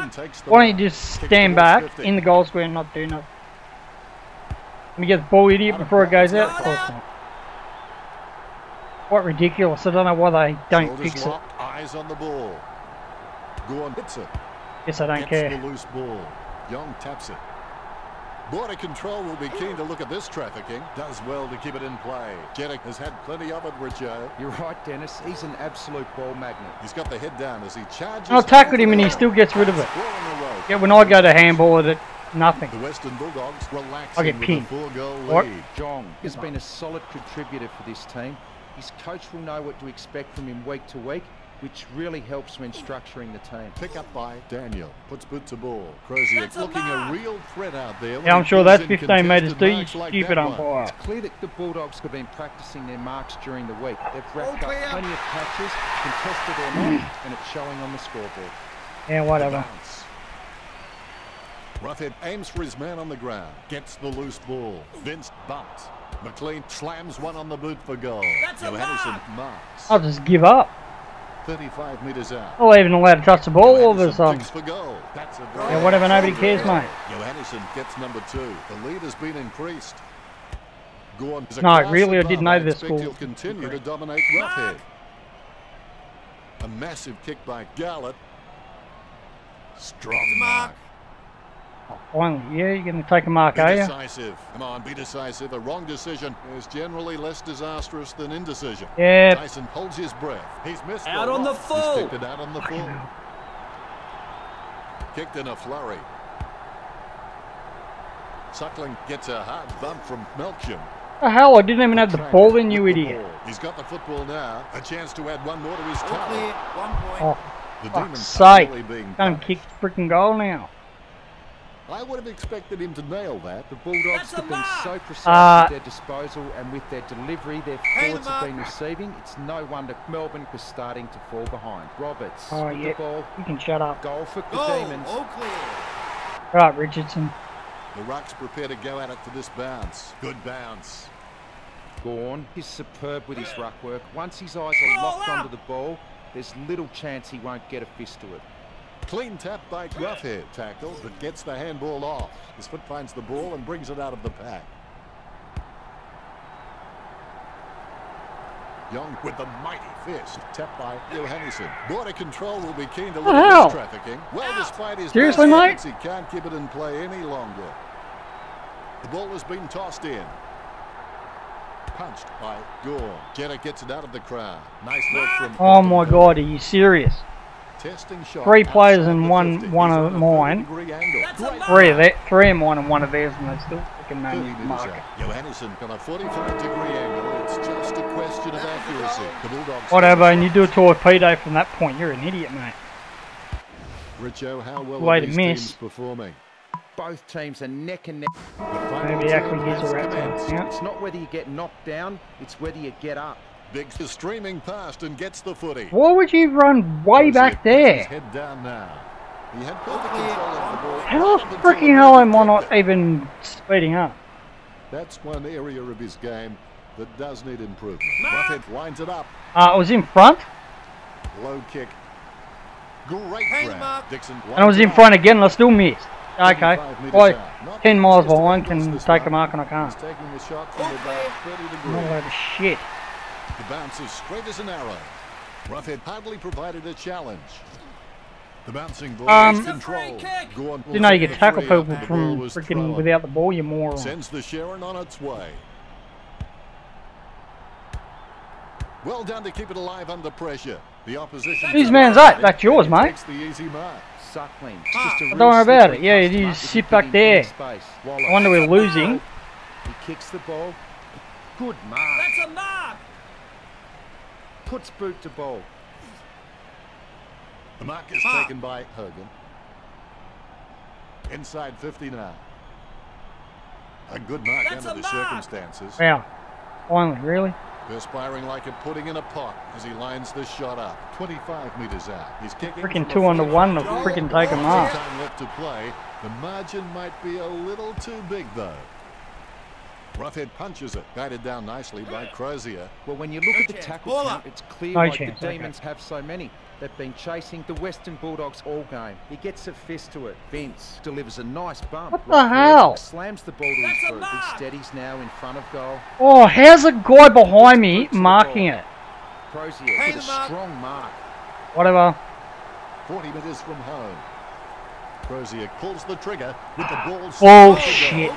Why don't you just stand back in the goal square and not do nothing? Let me get the ball, idiot, before it goes out. Of course not. Quite ridiculous. I don't know why they don't fix it. Eyes on the ball. Gorn hits it. Yes, I don't care. The loose ball. Young taps it. Border Control will be keen to look at this trafficking. Does well to keep it in play. Jeddick has had plenty of it, Richo. You're right, Dennis. He's an absolute ball magnet. He's got the head down as he charges. I'll tackle him and he still gets rid of it. Yeah, when I go to handball at it, nothing. The Western Bulldogs relaxing I get pinned. with a 4-goal What? lead. Jong has been a solid contributor for this team. His coach will know what to expect from him week to week, which really helps when structuring the team. Pick up by Daniel. Puts boot to ball. Crozier looking a real threat out there. Yeah, I'm sure that's 15 metres too, you stupid umpire. It's clear that the Bulldogs have been practicing their marks during the week. They've racked up plenty of catches, contested or not, and it's showing on the scoreboard. Yeah, whatever. Roughhead aims for his man on the ground. Gets the loose ball. Vince bumps. McLean slams one on the boot for goal. Johannesson marks. I'll just give up. 35 metres out. I'm not even allowed to touch the ball all of a sudden. For goal. That's a Yeah, whatever, nobody cares, mate. Johannesson gets number 2. The lead has been increased. Gorn is a No, really, I didn't know this score. score. He'll continue to dominate Roughhead. A massive kick by Garlett. Strong mark. Oh, finally, yeah, you're going to take a mark, are you? Decisive. Come on, be decisive. A wrong decision is generally less disastrous than indecision. Yeah. Tyson holds his breath. He's missed out on the full. He's kicked it out on the full. Kicked in a flurry. Suckling gets a hard bump from Melksham. The hell, I didn't even have the ball then, you idiot. He's got the football now. A chance to add one more to his total. 1 point. Oh, The fuck's Demons sake. really being Don't punished. kick the freaking goal now. I would have expected him to nail that. The Bulldogs That's a have been mark. so precise with their disposal and with their delivery their forwards have mark. been receiving. It's no wonder Melbourne was starting to fall behind. Roberts Oh, with yeah. the ball. You can shut up. Goal for the Goal. Demons. All clear. Right, Richardson. The Rucks prepare to go at it for this bounce. Good bounce. Gorn is superb with his ruck work. Once his eyes are Ball locked out. onto the ball, there's little chance he won't get a fist to it. Clean tap by Roughhead. Tackle, but gets the handball off. His foot finds the ball and brings it out of the pack. Young with the mighty fist. Tapped by Johannesson. Border control will be keen to look at hell? this trafficking. Well, despite his Seriously, best mate? efforts, he can't keep it in play any longer. The ball has been tossed in. Punched by Gore. Jetta gets it out of the crowd. Nice work from... Oh my God, are you serious? Testing shot. 3 players outside and the one 50. one He's of on a mine. 30-degree angle. That's a Great mark. Three of mine and one of theirs, and they still freaking 30 made me metres mark out. it. Johannesson got a 45-degree angle. It's just a question of accuracy. The Bulldogs... Whatever, and you do a torpedo from that point, you're an idiot, mate. Richo, how well Way are to these miss. teams performing? Both teams are neck and neck. The final Maybe turn actually gives has a rat commenced. tail. Yeah. It's not whether you get knocked down, it's whether you get up. Biggs is streaming past and gets the footy. Why would you run way back Puts his there? head down now. He had perfect control of the ball. How right up freaking until hell the am I not kicked it. even speeding up? That's one area of his game that does need improvement. Mark. Buffett lines it up. I was in front, Low kick. Great Hang grab. mark. Dixon and I was in front again, and I still missed. Okay, 35 metres like out. Not 10 miles just behind across can this take a one. mark and I He's can't. taking the shot from about 30 I'm not degrees. allowed to shit. The bounce is straight as an arrow. Roughhead hardly provided a challenge. The bouncing ball is It's a controlled. free kick. Gorn You know you will can set tackle the free people up. The from ball was freaking thrown. without the ball, you moron. Sends the Sharon on its way. Well done to keep it alive under pressure. The opposition... Whose man's that? That's yours, mate. Takes the easy mark. Suckling. It's just a Don't real worry about slippery it. Yeah, you customer just if sit put back him in there. space. I wonder we're losing. He kicks the ball. Good mark. That's a mark. Puts boot to ball. The mark is Mark. taken by Hogan. Inside 50 now. A good mark That's under a the mark. circumstances. Wow. Finally, really? Perspiring like a pudding in a pot as he lines this shot up. 25 metres out. He's kicking. Freaking from 2 on the 1 to a freaking take a Some mark. time left to play. The margin might be a little too big though. Roughhead punches it. Guided down nicely by Crozier. Well, when you look at the chance. tackle Ball count, up. it's clear No why chance, the okay. Demons have so many. They've been chasing the Western Bulldogs all game. He gets a fist to it. Vince delivers a nice bump. What the Roughhead hell? Slams the ball to That's his a boot. mark. He steadies now in front of goal. Oh, how's a guy behind me marking it? Crozier Hang with a the mark. strong mark. Whatever. 40 metres from home. Crozier pulls the trigger with the ball. Oh, set to shit. go.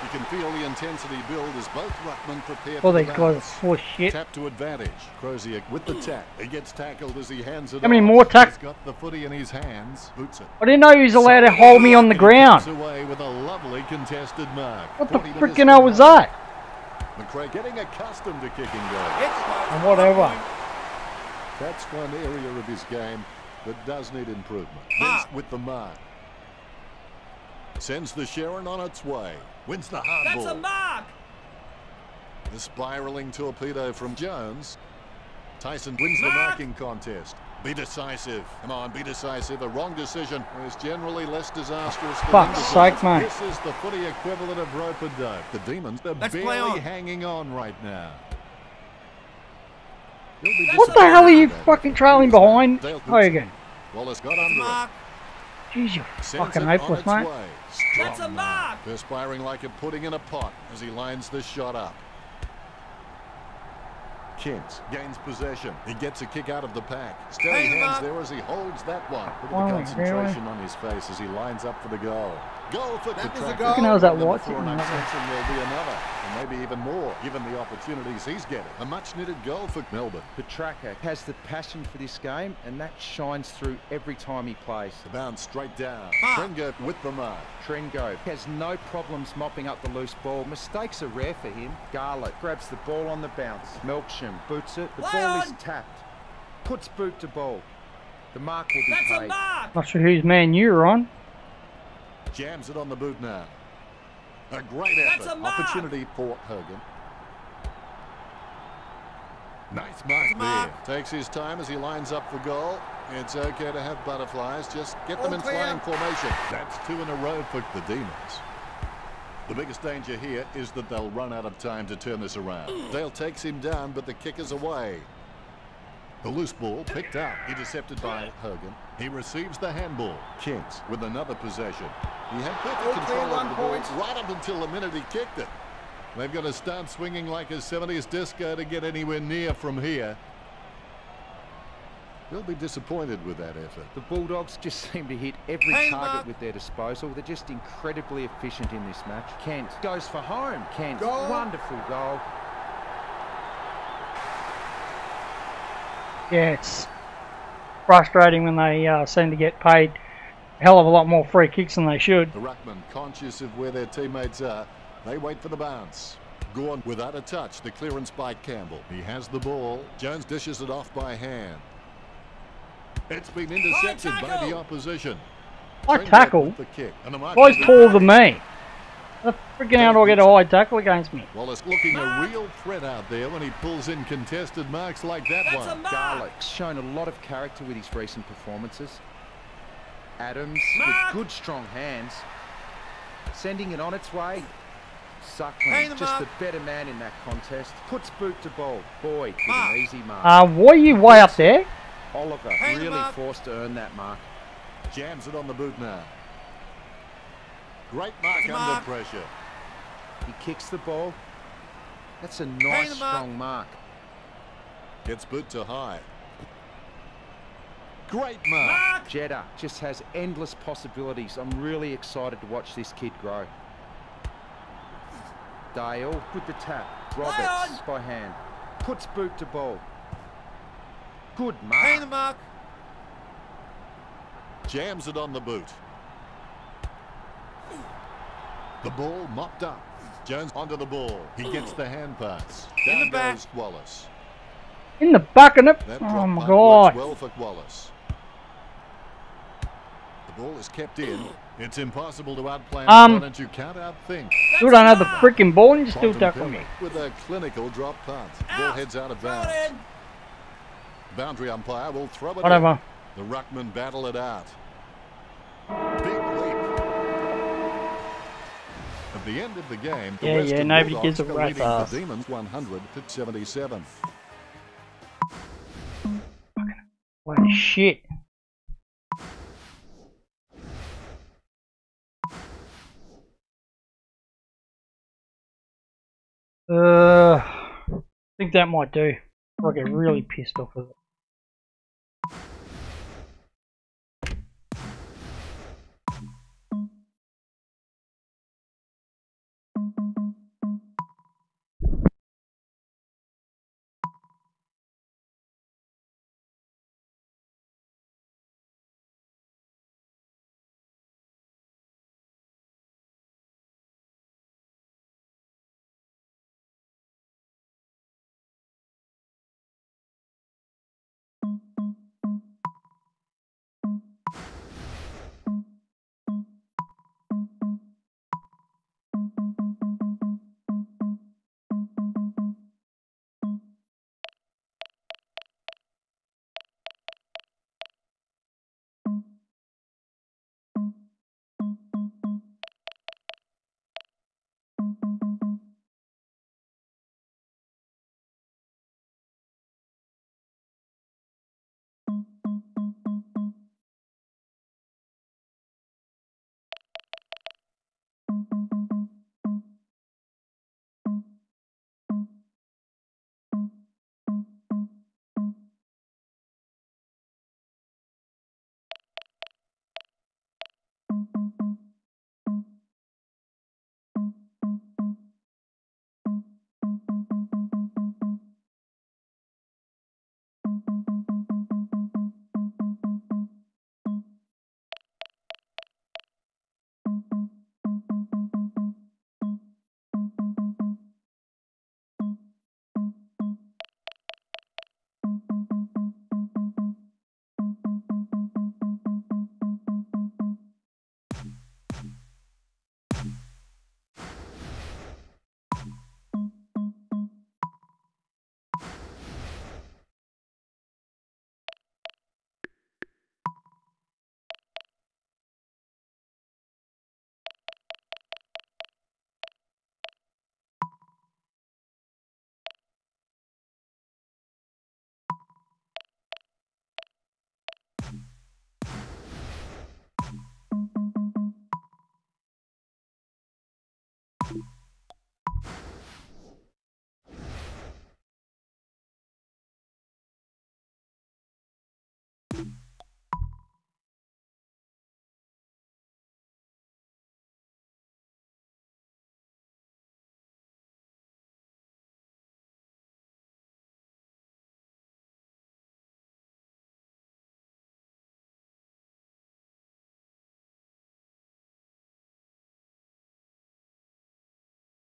You can feel the intensity build as both ruckmen prepare All for the these guys are bounce. full of shit. Tap to advantage. Crozier with the tap. He gets tackled as he hands it How many off. more tack- He's got the footy in his hands. Boots it. I didn't know he was allowed to hold me on the He ground. kicks away with a lovely contested mark. What the 40 metres freaking hell from was home. that? McRae getting accustomed to kicking goals. It's close. Whatever. 1 point. That's one area of his game that does need improvement. Mark. Vince with the mark. Sends the Sharon on its way. Wins the hard That's ball. a mark. The spiralling torpedo from Jones. Tyson wins the Mark. marking contest. Be decisive. Come on, be decisive. A wrong decision is generally less disastrous than Fuck's indecision. sake, mate. This is the footy equivalent of rope a dope. The Demons are Let's play barely on. hanging on right now. What the hell are you fucking trailing behind, Hogan? Wallace got That's a under it. mark. Jeez, you're Sends fucking it hopeless, on mate. its way. Strong That's a mark. Perspiring like a pudding in a pot as he lines the shot up. Kent gains possession. He gets a kick out of the pack. Steady Hey, hands Mark. there as he holds that one. Look Oh, at the concentration really? on his face as he lines up for the goal. Goal for That was a Petraka. goal. Fucking hell's that Number white four, sitting and I'm there? sensing there'll be another, and maybe even more, given the opportunities he's getting. A much-needed goal for Melbourne. Petraka has the passion for this game, and that shines through every time he plays. The bounce straight down. Mark. Trengo with the mark. Trengo has no problems mopping up the loose ball. Mistakes are rare for him. Garlick grabs the ball on the bounce. Melksham boots it. The Play ball is on. tapped. Puts boot to ball. The mark will be That's a paid. mark. Not sure whose man you're on. Jams it on the boot now. A great That's effort. a mark. Opportunity for Hogan. Nice mark mark. there. Takes his time as he lines up for goal. It's okay to have butterflies. Just get them All in clear. flying formation. That's two in a row for the Demons. The biggest danger here is that they'll run out of time to turn this around. Dale takes him down, but the kick is away. The loose ball picked up. Intercepted by Hogan. He receives the handball. Kent with another possession. He had perfect All control clear, over the ball 1 point. right up until the minute he kicked it. They've got to start swinging like a 70s disco to get anywhere near from here. They'll be disappointed with that effort. The Bulldogs just seem to hit every Hey, target Mark. with their disposal. They're just incredibly efficient in this match. Kent goes for home. Kent, Goal. wonderful goal. Yeah, it's frustrating when they seem to get paid a hell of a lot more free kicks than they should. The ruckman, conscious of where their teammates are, they wait for the bounce. Gone without a touch. The clearance by Campbell. He has the ball. Jones dishes it off by hand. It's been intercepted by tackle. the opposition. High Trengo tackle? with the kick. And the mark Guy's is- taller than me. How freaking hell do I get a high tackle against me? Wallace looking a Mark. real threat out there when he pulls in contested marks like that That's a one. mark. Garlick's shown a lot of character with his recent performances. Adams Mark. with good strong hands. Sending it on its way. Hey, Suckling, the just mark. the better man in that contest. Puts boot to ball. Boyd with Mark. an easy mark. Why are you way up there? Oliver Hey, the really mark. forced to earn that mark. Jams it on the boot now. Great mark Mark. under pressure. He kicks the ball. That's a Hey, nice, the mark. strong mark. Gets boot to high. Great mark. Mark. Jeddah just has endless possibilities. I'm really excited to watch this kid grow. Dale with the tap. Roberts on. by hand. Puts boot to ball. Good Hey, the mark. mark. Jams it on the boot. The ball mopped up. Jones onto the ball. He gets the hand pass. In Down the back. goes Wallace. In the back of it. That Oh drop my punt god. works well for Wallace. The ball is kept in. It's impossible to outplay an opponent you can't outthink. You don't have the freaking ball and you still tackle me. With a clinical drop punt. Ball Out. heads out of Throw bounds. it in. Boundary umpire will throw it Whatever. in. The ruckman battle it out. Big leap. At the end of the game, the Yeah, Western nobody Bulldogs gives a are rat's leading ass. the Demons 100-77. Holy shit. I think that might do. I'll get really pissed off with it.